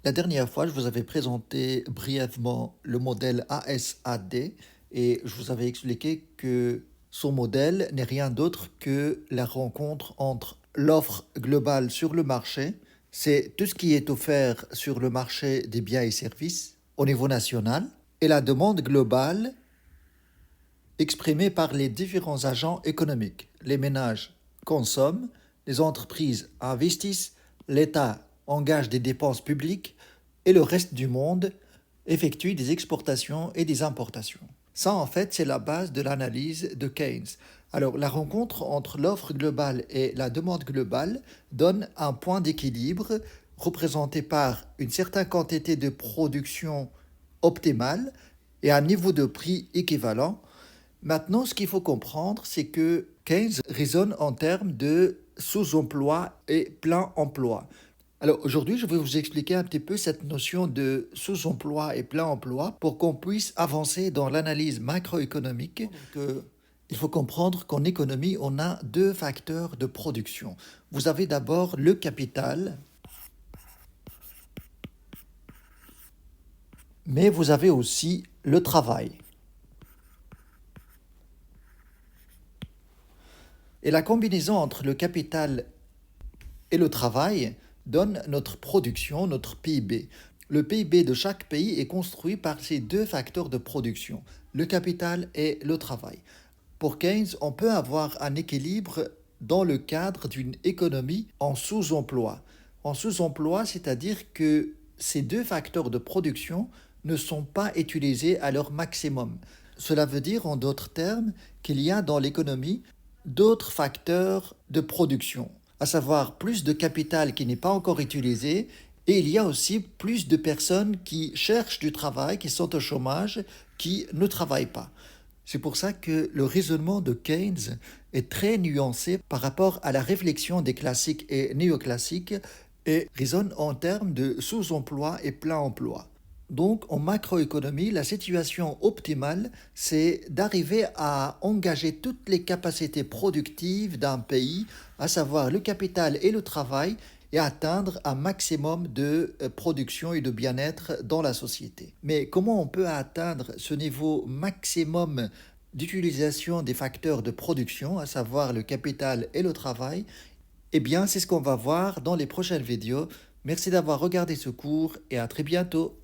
La dernière fois, je vous avais présenté brièvement le modèle ASAD et je vous avais expliqué que son modèle n'est rien d'autre que la rencontre entre l'offre globale sur le marché, c'est tout ce qui est offert sur le marché des biens et services au niveau national, et la demande globale exprimée par les différents agents économiques. Les ménages consomment, les entreprises investissent, l'État engage des dépenses publiques et le reste du monde effectue des exportations et des importations. Ça, en fait, c'est la base de l'analyse de Keynes. Alors, la rencontre entre l'offre globale et la demande globale donne un point d'équilibre représenté par une certaine quantité de production optimale et un niveau de prix équivalent. Maintenant, ce qu'il faut comprendre, c'est que Keynes raisonne en termes de sous-emploi et plein emploi. Alors aujourd'hui, je vais vous expliquer un petit peu cette notion de sous-emploi et plein emploi pour qu'on puisse avancer dans l'analyse macroéconomique. Il faut comprendre qu'en économie, on a deux facteurs de production. Vous avez d'abord le capital, mais vous avez aussi le travail. Et la combinaison entre le capital et le travail donne notre production, notre PIB. Le PIB de chaque pays est construit par ces deux facteurs de production, le capital et le travail. Pour Keynes, on peut avoir un équilibre dans le cadre d'une économie en sous-emploi. En sous-emploi, c'est-à-dire que ces deux facteurs de production ne sont pas utilisés à leur maximum. Cela veut dire, en d'autres termes, qu'il y a dans l'économie d'autres facteurs de production, à savoir plus de capital qui n'est pas encore utilisé, et il y a aussi plus de personnes qui cherchent du travail, qui sont au chômage, qui ne travaillent pas. C'est pour ça que le raisonnement de Keynes est très nuancé par rapport à la réflexion des classiques et néoclassiques et raisonne en termes de sous-emploi et plein emploi. Donc, en macroéconomie, la situation optimale, c'est d'arriver à engager toutes les capacités productives d'un pays, à savoir le capital et le travail, et atteindre un maximum de production et de bien-être dans la société. Mais comment on peut atteindre ce niveau maximum d'utilisation des facteurs de production, à savoir le capital et le travail? Eh bien, c'est ce qu'on va voir dans les prochaines vidéos. Merci d'avoir regardé ce cours et à très bientôt.